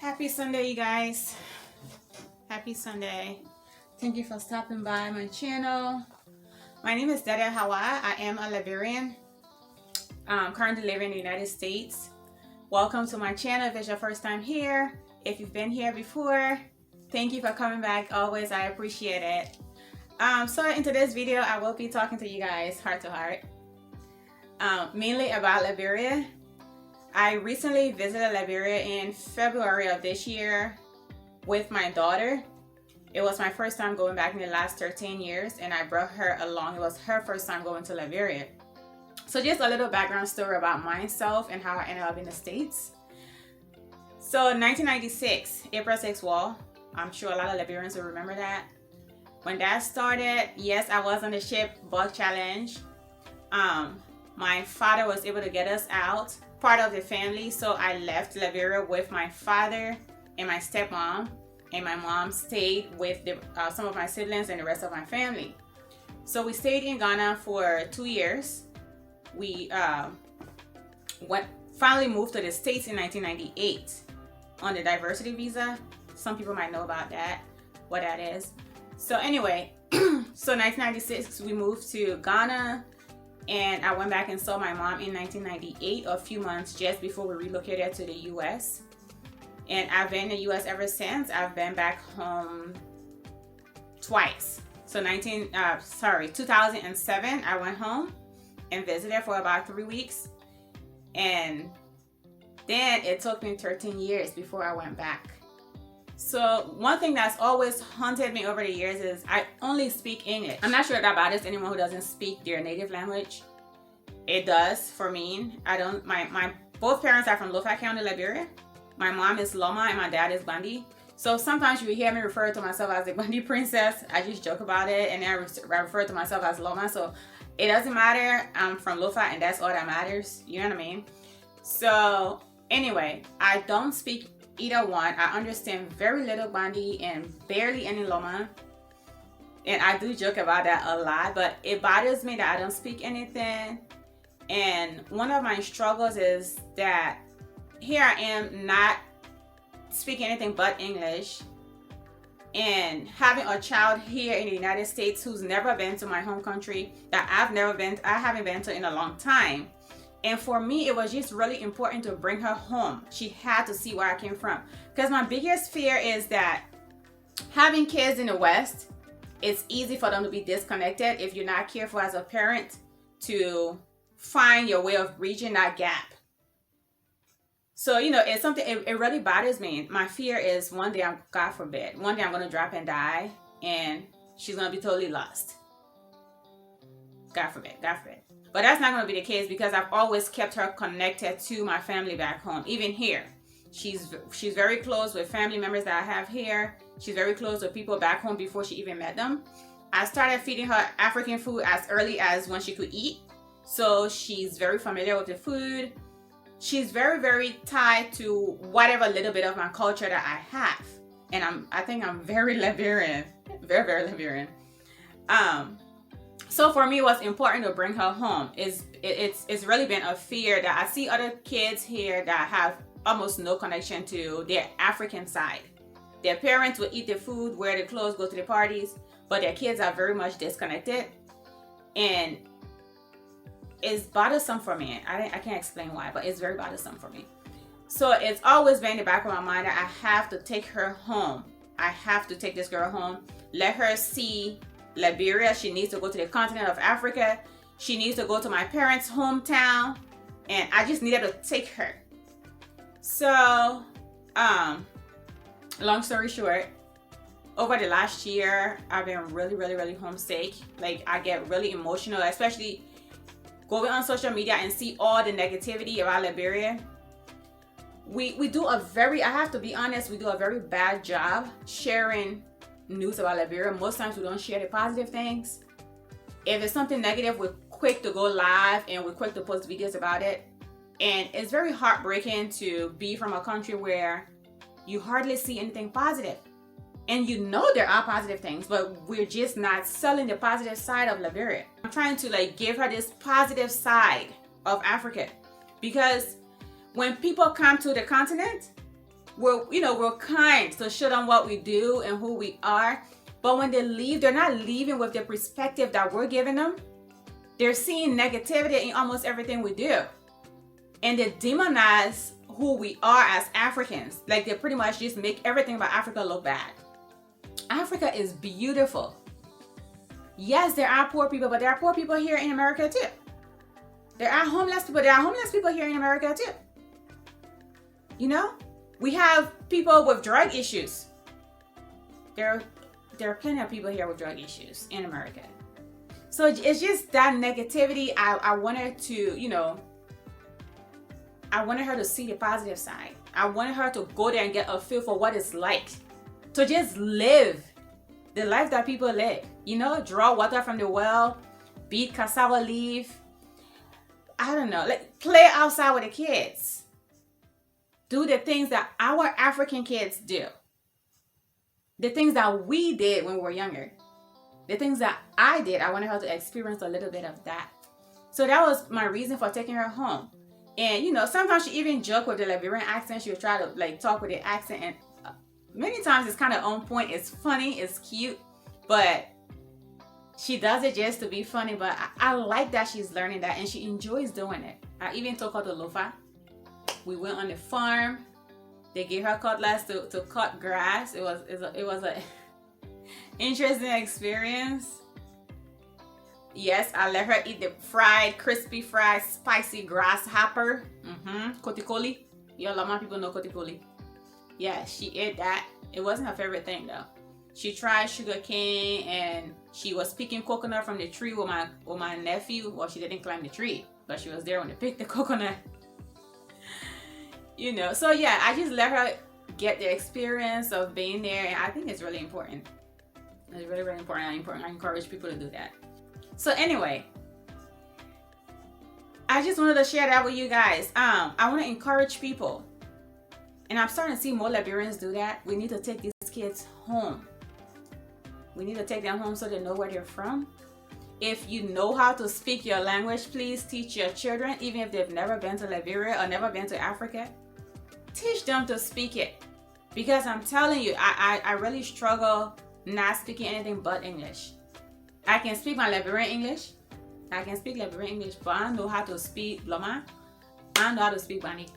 Happy Sunday, you guys. Happy Sunday. Thank you for stopping by my channel. My name is Deddehhawa. I am a Liberian. Currently living in the United States. Welcome to my channel if it's your first time here. If you've been here before, thank you for coming back. Always, I appreciate it. So in today's video, I will be talking to you guys heart to heart. Mainly about Liberia. I recently visited Liberia in February of this year with my daughter. It was my first time going back in the last 13 years, and I brought her along. It was her first time going to Liberia. So just a little background story about myself and how I ended up in the States. So 1996, April 6th War. I'm sure a lot of Liberians will remember that. When that started, yes, I was on the ship Bug Challenge. My father was able to get us out, part of the family, so I left Liberia with my father and my stepmom, and my mom stayed with some of my siblings and the rest of my family. So we stayed in Ghana for 2 years. We finally moved to the States in 1998 on the diversity visa. Some people might know about that, what that is. So anyway, so 1996 we moved to Ghana, and I went back and saw my mom in 1998, a few months just before we relocated to the US. And I've been in the US ever since. I've been back home twice. So 2007, I went home and visited for about 3 weeks. And then it took me 13 years before I went back. So one thing that's always haunted me over the years is I only speak English. I'm not sure if that bothers anyone who doesn't speak their native language. It does for me. I don't. My both parents are from Lofa County, Liberia. My mom is Loma and my dad is Bandi. So sometimes you hear me refer to myself as the Bandi princess. I just joke about it, and then I refer to myself as Loma. So it doesn't matter. I'm from Lofa, and that's all that matters. You know what I mean? So anyway, I don't speak either one. I understand very little Bandi and barely any Loma. And I do joke about that a lot, but it bothers me that I don't speak anything. And one of my struggles is that here I am not speaking anything but English, and having a child here in the United States who's never been to my home country, that I haven't been to in a long time. And for me, it was just really important to bring her home. She had to see where I came from. Because my biggest fear is that having kids in the West, it's easy for them to be disconnected if you're not careful as a parent to find your way of bridging that gap. So, you know, it's something, it really bothers me. My fear is one day, God forbid, one day I'm going to drop and die and she's going to be totally lost. God forbid, God forbid. But that's not going to be the case because I've always kept her connected to my family back home, even here. She's very close with family members that I have here. She's very close with people back home before she even met them. I started feeding her African food as early as when she could eat. So she's very familiar with the food. She's very, very tied to whatever little bit of my culture that I have. And I think I'm very Liberian. Very, very Liberian. So for me, what's important to bring her home is it's really been a fear that I see other kids here that have almost no connection to their African side. Their parents will eat the food, wear the clothes, go to the parties, but their kids are very much disconnected. And it's bothersome for me. I can't explain why, but it's very bothersome for me. So it's always been in the back of my mind that I have to take her home. I have to take this girl home, let her see Liberia. She needs to go to the continent of Africa. She needs to go to my parents' hometown, and I just needed to take her. So, long story short, over the last year, I've been really, really, really homesick. Like, I get really emotional, especially going on social media and see all the negativity about Liberia. We do I have to be honest, we do a very bad job sharing news about Liberia. Most times we don't share the positive things. If it's something negative, we're quick to go live and we're quick to post videos about it. And it's very heartbreaking to be from a country where you hardly see anything positive. And you know there are positive things, but we're just not selling the positive side of Liberia. I'm trying to give her this positive side of Africa, because when people come to the continent, we're kind to show them what we do and who we are. But when they leave, they're not leaving with the perspective that we're giving them. They're seeing negativity in almost everything we do. And they demonize who we are as Africans. Like, they pretty much just make everything about Africa look bad. Africa is beautiful. Yes, there are poor people, but there are poor people here in America too. There are homeless people. There are homeless people here in America too. You know, we have people with drug issues. There are plenty of people here with drug issues in America. So it's just that negativity. I wanted to, I wanted her to see the positive side. I wanted her to go there and get a feel for what it's like to just live the life that people live. Draw water from the well, beat cassava leaf. I don't know, like play outside with the kids. Do the things that our African kids do. The things that we did when we were younger. The things that I did, I wanted her to experience a little bit of that. So that was my reason for taking her home. And, sometimes she even joke with the Liberian accent. She would try to, talk with the accent. And many times it's kind of on point. It's funny. It's cute. But she does it just to be funny. But I like that she's learning that. And she enjoys doing it. I even took her to Lofa. We went on the farm. They gave her cutlass to cut grass. It was a interesting experience. Yes, I let her eat the crispy fried, spicy grasshopper. Kotikoli. Yo, Lama people know kotikoli. Yeah, she ate that. It wasn't her favorite thing though. She tried sugar cane and she was picking coconut from the tree with my nephew. Well, she didn't climb the tree, but she was there when they picked the coconut. So yeah, I just let her get the experience of being there, and I think it's really important. It's really, really important. I encourage people to do that. So anyway, I just wanted to share that with you guys. I want to encourage people, and I'm starting to see more Liberians do that. We need to take these kids home. We need to take them home so they know where they're from. If you know how to speak your language, please teach your children, even if they've never been to Liberia or never been to Africa. Teach them to speak it, because I'm telling you, I really struggle not speaking anything but English. I can speak my Liberian English. I can speak Liberian English, but I don't know how to speak Loma. I don't know how to speak Bani.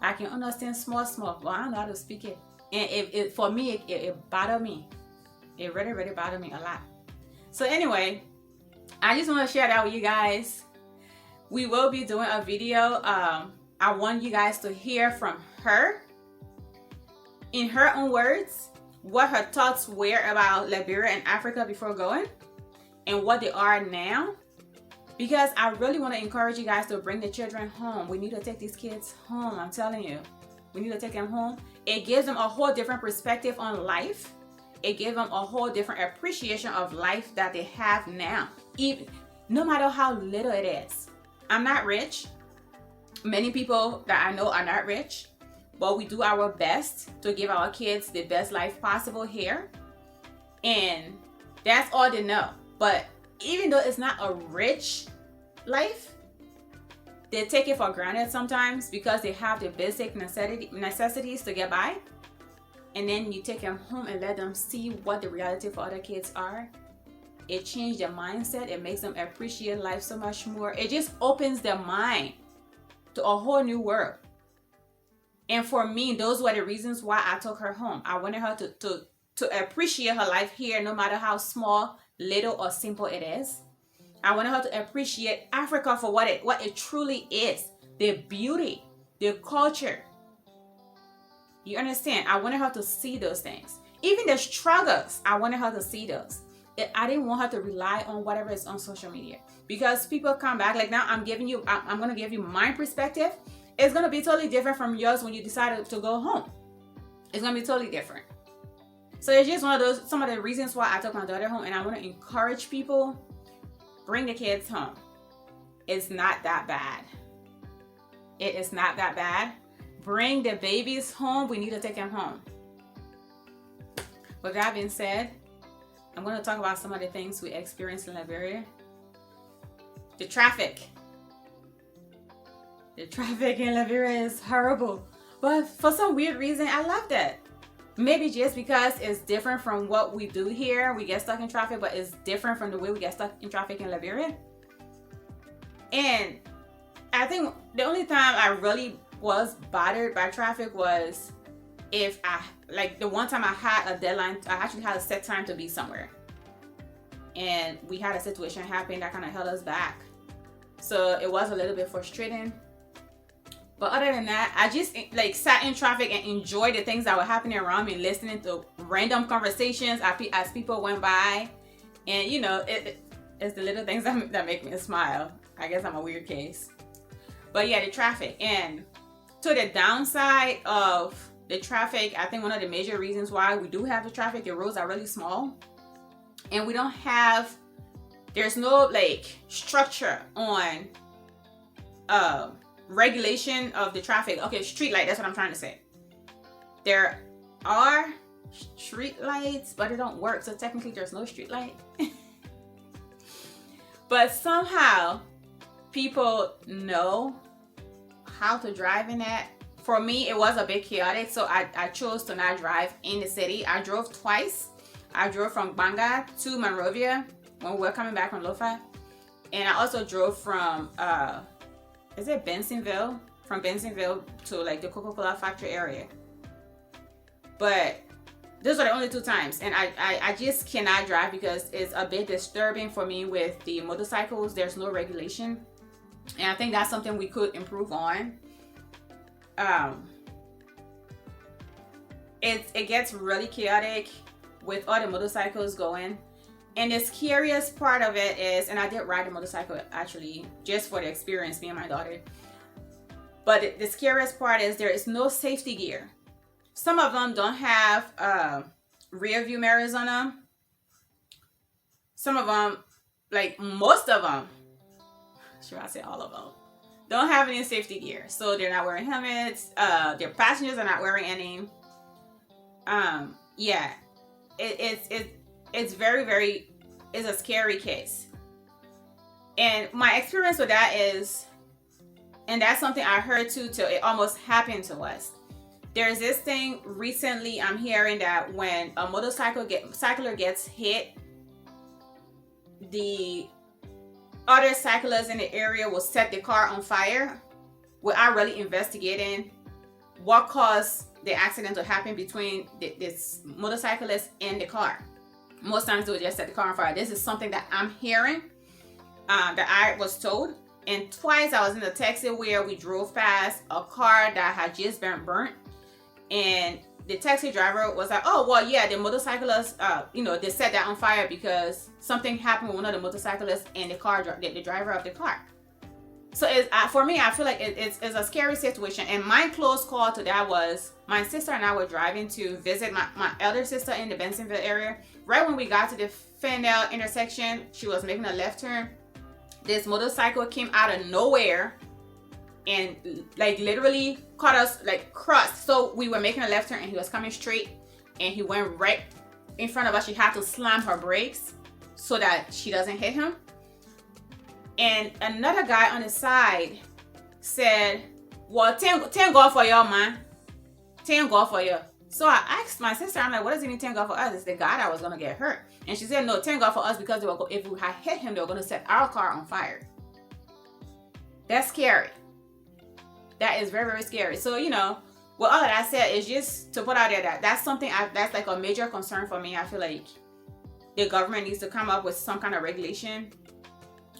I can understand small, but I don't know how to speak it. And for me, it bothered me. It really, really bothered me a lot. So anyway, I just want to share that with you guys. We will be doing a video. I want you guys to hear from her, in her own words, what her thoughts were about Liberia and Africa before going, and what they are now. Because I really want to encourage you guys to bring the children home. We need to take these kids home, I'm telling you. We need to take them home. It gives them a whole different perspective on life. It gives them a whole different appreciation of life that they have now, even no matter how little it is. I'm not rich. Many people that I know are not rich, but we do our best to give our kids the best life possible here. And that's all they know. But even though it's not a rich life, they take it for granted sometimes because they have the basic necessities to get by. And then you take them home and let them see what the reality for other kids are. It changes their mindset. It makes them appreciate life so much more. It just opens their mind to a whole new world. And for me, those were the reasons why I took her home. I wanted her to appreciate her life here, no matter how small, little, or simple it is. I wanted her to appreciate Africa for what it truly is. The beauty, the culture. You understand? I wanted her to see those things. Even the struggles, I wanted her to see those. I didn't want her to rely on whatever is on social media. Because people come back, like now I'm going to give you my perspective. It's going to be totally different from yours when you decide to go home. It's going to be totally different. So it's just some of the reasons why I took my daughter home. And I want to encourage people, bring the kids home. It's not that bad. It is not that bad. Bring the babies home. We need to take them home. With that being said, I'm going to talk about some of the things we experienced in Liberia. The traffic. The traffic in Liberia is horrible. But for some weird reason, I love that. Maybe just because it's different from what we do here. We get stuck in traffic, but it's different from the way we get stuck in traffic in Liberia. And I think the only time I really was bothered by traffic was if the one time I had a deadline, I actually had a set time to be somewhere. And we had a situation happen that kind of held us back. So it was a little bit frustrating. But other than that, I just sat in traffic and enjoyed the things that were happening around me, listening to random conversations as people went by. And it's the little things that make me smile. I guess I'm a weird case. But yeah, the traffic. And to the downside of the traffic, I think one of the major reasons why we do have the traffic, the roads are really small. And we don't have, there's no structure on regulation of the traffic. Okay, street light, that's what I'm trying to say. There are street lights, but it don't work. So technically there's no street light. But somehow people know how to drive in that. For me, it was a bit chaotic. So I chose to not drive in the city. I drove twice. I drove from Banga to Monrovia when we were coming back from Lofa. And I also drove from, is it Bensonville? From Bensonville to the Coca-Cola factory area. But those are the only 2 times. And I just cannot drive because it's a bit disturbing for me with the motorcycles. There's no regulation. And I think that's something we could improve on. It gets really chaotic with all the motorcycles going. And the scariest part of it is, and I did ride a motorcycle actually just for the experience, me and my daughter. But the scariest part is there is no safety gear. Some of them don't have rear view mirrors on them. Some of them, most of them, should I say all of them, don't have any safety gear. So they're not wearing helmets. Their passengers are not wearing any. Yeah. It's very, very, it's a scary case. And my experience with that is, and that's something I heard too, till it almost happened to us. There's this thing recently I'm hearing that when a cycler gets hit, the other cyclists in the area will set the car on fire without really investigating what caused the accident to happen between this motorcyclist and the car. Most times they would just set the car on fire. This is something that I'm hearing, that I was told. And twice I was in a taxi where we drove past a car that had just been burnt. And the taxi driver was like, oh, well, yeah, the motorcyclist, they set that on fire because something happened with one of the motorcyclists and the driver of the car. So for me, I feel like it's a scary situation. And my close call to that was my sister and I were driving to visit my elder sister in the Bensonville area. Right when we got to the Fendel intersection, she was making a left turn. This motorcycle came out of nowhere and literally caught us, crossed. So we were making a left turn and he was coming straight and he went right in front of us. She had to slam her brakes so that she doesn't hit him. And another guy on the side said, well, thank God for you, man. Thank God for you. So I asked my sister, I'm like, what does it mean thank God for us? It's the guy that was going to get hurt. And she said, no, thank God for us because if we had hit him, they were going to set our car on fire. That's scary. That is very, very scary. So, with all of that said, is just to put out there that's something that's a major concern for me. I feel like the government needs to come up with some kind of regulation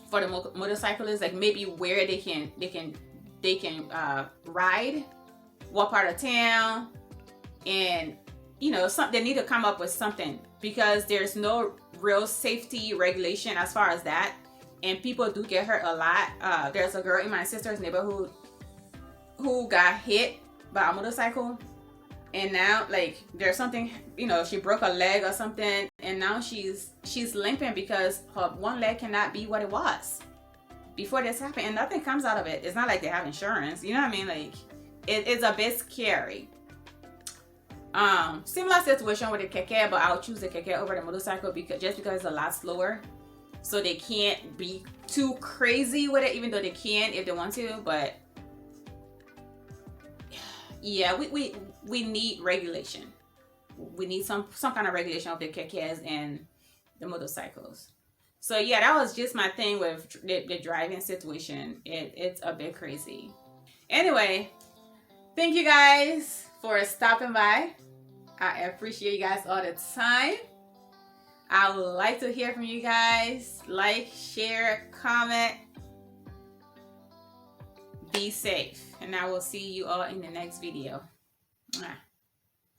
for the motorcyclists, maybe where they can ride, what part of town, and they need to come up with something because there's no real safety regulation as far as that, and people do get hurt a lot. There's a girl in my sister's neighborhood who got hit by a motorcycle, and now there's something, she broke a leg or something, and now she's limping because her one leg cannot be what it was before this happened, and nothing comes out of it. It's not like they have insurance, you know what I mean? It's a bit scary. Similar situation with the keke, but I'll choose the keke over the motorcycle because it's a lot slower, so they can't be too crazy with it, even though they can if they want to. But Yeah, we need regulation. We need some kind of regulation of the kekes and the motorcycles. So yeah, that was just my thing with the driving situation. It's a bit crazy. Anyway, thank you guys for stopping by. I appreciate you guys all the time. I would like to hear from you guys. Like, share, comment. Be safe. And I will see you all in the next video. Mwah.